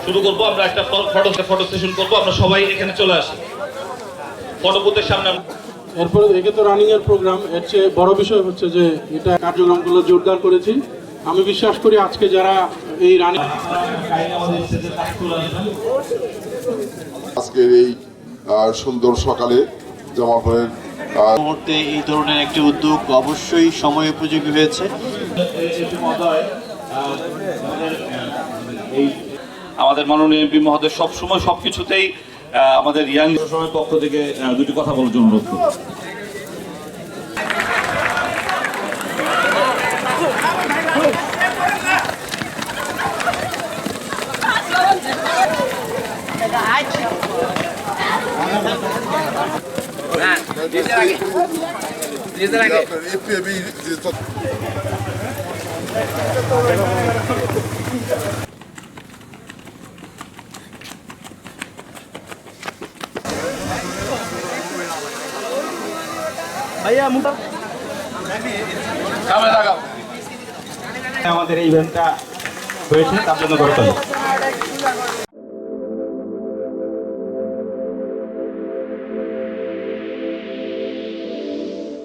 শুরু করবো। আমরা একটা ফটো সেশন করবো। আমরা সবাই এখানে চলে আসি ফটো বুথের সামনে। এরপরে একে তো রানিং এর প্রোগ্রাম, এর চেয়ে বড় বিষয় হচ্ছে যে এটা কার্যক্রমগুলো জোরদার করেছি। আমি বিশ্বাস করি আজকে যারা এই রানিং আজকের এই সুন্দর সকালে জামালপুরের মুহূর্তে এই ধরনের একটি উদ্যোগ অবশ্যই সময় উপযোগী হয়েছে। আমাদের মাননীয় এমপি মহোদয় সবসময় সবকিছুতেই আমাদের ইয়াং সময়ের পক্ষ থেকে দুটি কথা বলার জন্য অনুরোধ করব। আমাদের এই ইভেন্টটা হয়েছে তার জন্য গর্ব।